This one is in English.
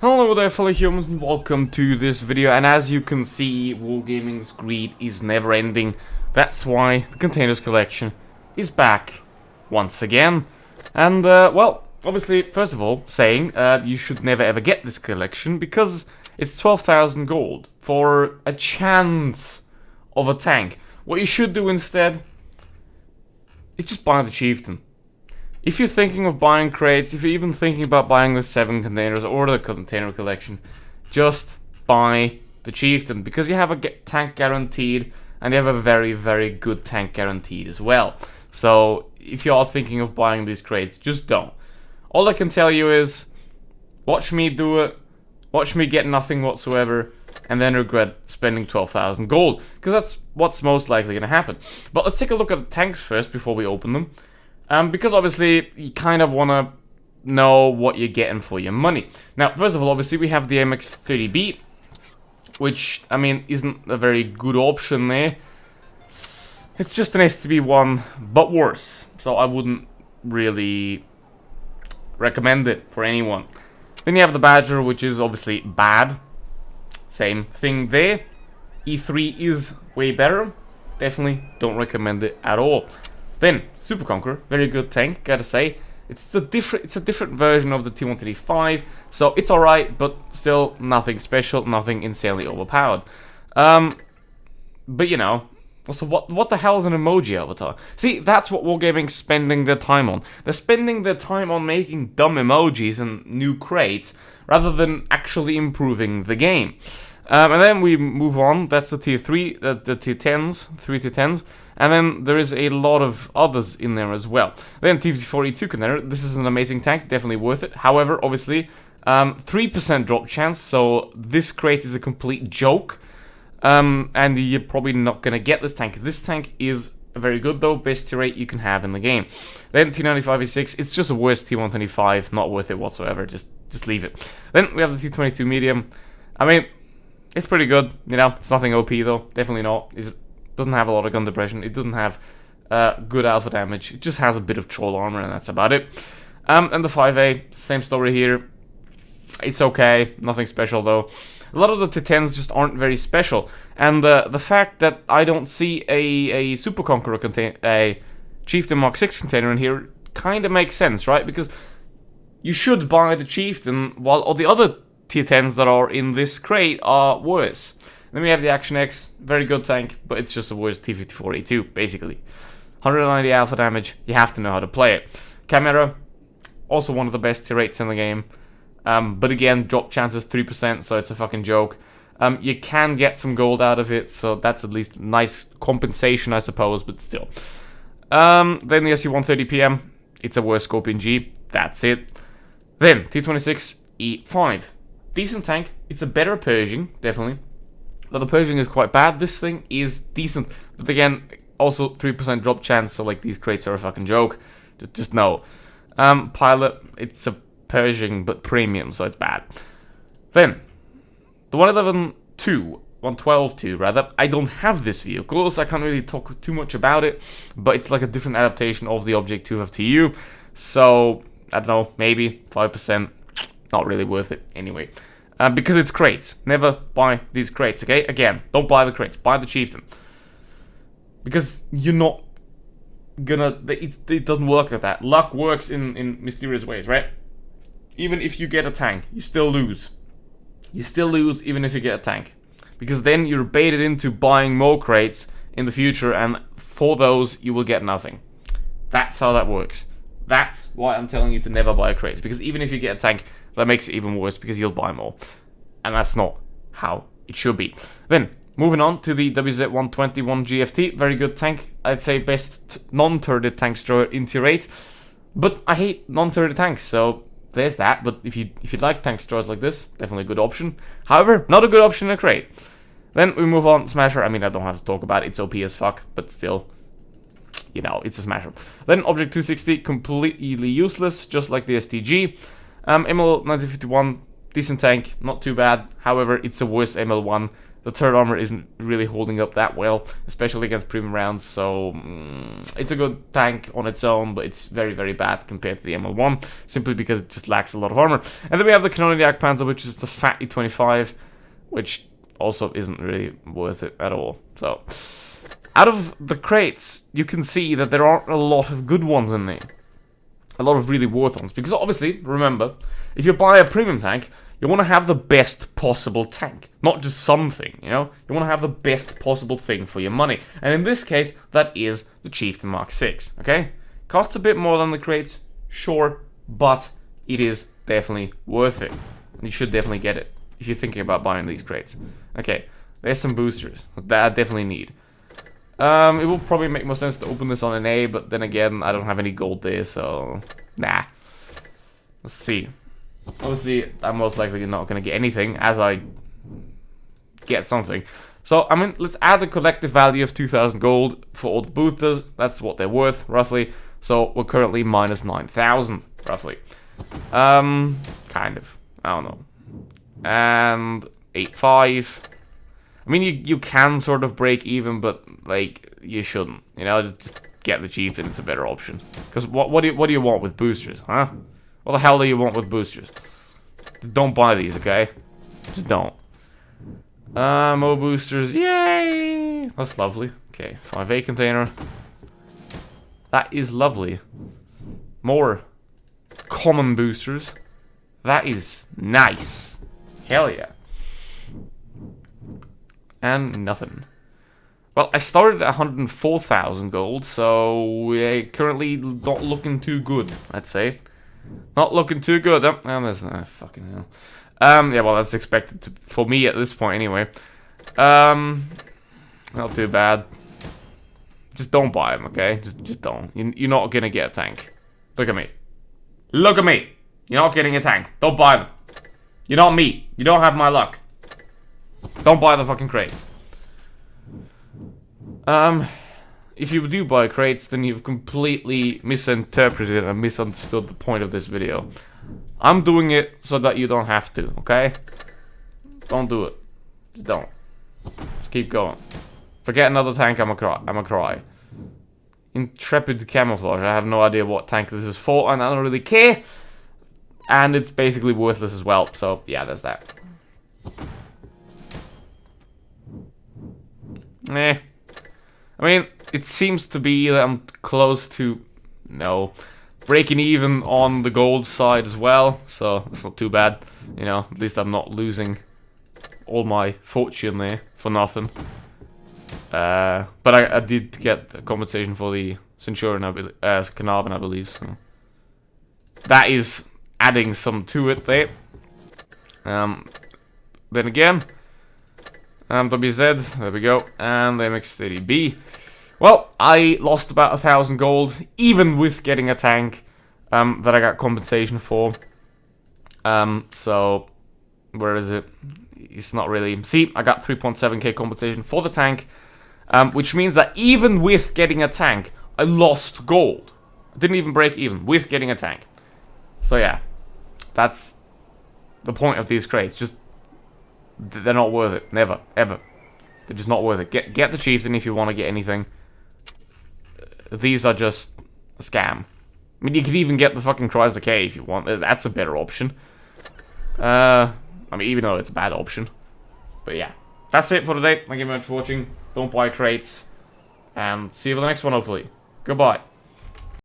Hello there fellow humans and welcome to this video, and as you can see, Wargaming's greed is never ending. That's why the Containers collection is back once again. And well, obviously, first of all, saying you should never ever get this collection because it's 12,000 gold for a chance of a tank. What you should do instead is just buy the Chieftain. If you're thinking of buying crates, if you're even thinking about buying the 7 containers or the container collection, just buy the Chieftain, because you have a tank guaranteed, and you have a very, very good tank guaranteed as well. So, if you are thinking of buying these crates, just don't. All I can tell you is, watch me do it, watch me get nothing whatsoever, and then regret spending 12,000 gold, because that's what's most likely going to happen. But let's take a look at the tanks first before we open them. Because obviously, you kind of want to know what you're getting for your money. Now, first of all, obviously, we have the MX-30B, which, I mean, isn't a very good option there. It's just an STB-1, but worse. So I wouldn't really recommend it for anyone. Then you have the Badger, which is obviously bad. Same thing there. E3 is way better. Definitely don't recommend it at all. Then, Super Conqueror, very good tank, gotta say. It's a different version of the T135, so it's alright, but still nothing special, nothing insanely overpowered. But you know, also what the hell is an emoji avatar? See, that's what Wargaming's spending their time on. They're spending their time on making dumb emojis and new crates, rather than actually improving the game. And then we move on, that's the tier 3, the T10s, 3 T10s. And then there is a lot of others in there as well. Then TVT-42 container. This is an amazing tank, definitely worth it. However, obviously, 3% drop chance, so this crate is a complete joke. And you're probably not gonna get this tank. This tank is very good though, best tier rate you can have in the game. Then T95E6, it's just a worse T125, not worth it whatsoever. Just leave it. Then we have the T22 medium. I mean, it's pretty good. You know, it's nothing OP though. Definitely not. It doesn't have a lot of gun depression. It doesn't have good alpha damage. It just has a bit of troll armor, and that's about it. And the 5A, same story here. It's okay, nothing special though. A lot of the T10s just aren't very special, and the fact that I don't see a Super Conqueror a Chieftain Mark 6 container in here kind of makes sense, right? Because you should buy the Chieftain, while all the other T10s that are in this crate are worse. Then we have the Action X, very good tank, but it's just a worse T54A2, basically. 190 alpha damage, you have to know how to play it. Camera, also one of the best tier rates in the game. But again, drop chance is 3%, so it's a fucking joke. You can get some gold out of it, so that's at least nice compensation, I suppose, but still. Then the SU-130PM, it's a worse Scorpion G, that's it. Then, T26E5. Decent tank, it's a better Pershing, definitely. But the Pershing is quite bad. This thing is decent, but again, also 3% drop chance, so like these crates are a fucking joke. Just no. Pilot, it's a Pershing, but premium, so it's bad. Then, the 111-2, 112-2 rather, I don't have this vehicle, so I can't really talk too much about it, but it's like a different adaptation of the Object 250U, so, I don't know, maybe 5%, not really worth it, anyway. Because it's crates. Never buy these crates, okay? Again, don't buy the crates. Buy the Chieftain. Because you're not gonna... It doesn't work like that. Luck works in mysterious ways, right? Even if you get a tank, you still lose. You still lose even if you get a tank. Because then you're baited into buying more crates in the future, and for those, you will get nothing. That's how that works. That's why I'm telling you to never buy crates. Because even if you get a tank, that makes it even worse because you'll buy more. And that's not how it should be. Then, moving on to the WZ-121 GFT. Very good tank. I'd say best non-turreted tank destroyer in tier 8. But I hate non-turreted tanks, so there's that. But if you like tank destroyers like this, definitely a good option. However, not a good option in a crate. Then we move on, Smasher. I mean, I don't have to talk about it. It's OP as fuck, but still, you know, it's a Smasher. Then Object 260, completely useless, just like the STG. ML 1951, decent tank, not too bad. However, it's a worse ML1 The third armor isn't really holding up that well, especially against premium rounds, so it's a good tank on its own, but it's very, very bad compared to the ML1, simply because it just lacks a lot of armor. And then we have the Canoniac Panzer, which is the fatty 25, which also isn't really worth it at all. So, out of the crates, you can see that there aren't a lot of good ones in there. A lot of really worth ones, because obviously, remember, if you buy a premium tank, you want to have the best possible tank, not just something, you know? You want to have the best possible thing for your money. And in this case, that is the Chieftain Mark 6, okay? Costs a bit more than the crates, sure, but it is definitely worth it. And you should definitely get it if you're thinking about buying these crates. Okay, there's some boosters that I definitely need. It will probably make more sense to open this on an A, but then again, I don't have any gold there, so nah. Let's see. Obviously, I'm most likely not going to get anything as I get something. So, I mean, let's add the collective value of 2,000 gold for all the boosters. That's what they're worth, roughly. So, we're currently minus 9,000, roughly. Kind of. I don't know. And 8.5. I mean, you can sort of break even, but, like, you shouldn't. You know, just get the Chieftain. It's a better option. Because what do you want with boosters, huh? What the hell do you want with boosters? Don't buy these, okay? Just don't. More boosters. Yay! That's lovely. Okay, 5A container. That is lovely. More common boosters. That is nice. Hell yeah. And nothing. Well, I started at 104,000 gold, so we're currently not looking too good, I'd say. Not looking too good. Oh, there's fucking hell. Yeah, well, that's expected to, for me at this point anyway. Not too bad. Just don't buy them, okay? Just don't. You're not gonna get a tank. Look at me. Look at me. You're not getting a tank. Don't buy them. You're not me. You don't have my luck. Don't buy the fucking crates. If you do buy crates, then you've completely misinterpreted and misunderstood the point of this video. I'm doing it so that you don't have to, okay? Don't do it. Just don't. Just keep going. Forget another tank, I'ma cry. Intrepid Camouflage. I have no idea what tank this is for, and I don't really care. And it's basically worthless as well, so yeah, there's that. Eh. I mean, it seems to be that I'm close to, breaking even on the gold side as well, so it's not too bad. You know, at least I'm not losing all my fortune there for nothing. But I did get a compensation for the Centurion, Carnarvon, I believe, so that is adding some to it there. Then again, WZ, there we go, and the MX-30B. Well, I lost about 1,000 gold, even with getting a tank that I got compensation for. So, where is it? It's not really... See, I got 3.7k compensation for the tank, which means that even with getting a tank, I lost gold. I didn't even break even with getting a tank. So yeah, that's the point of these crates. Just, they're not worth it. Never, ever. They're just not worth it. Get the Chieftain if you want to get anything. These are just a scam. I mean, you could even get the fucking Chrysler K if you want. That's a better option. I mean, even though it's a bad option. But yeah. That's it for today. Thank you very much for watching. Don't buy crates. And see you for the next one, hopefully. Goodbye.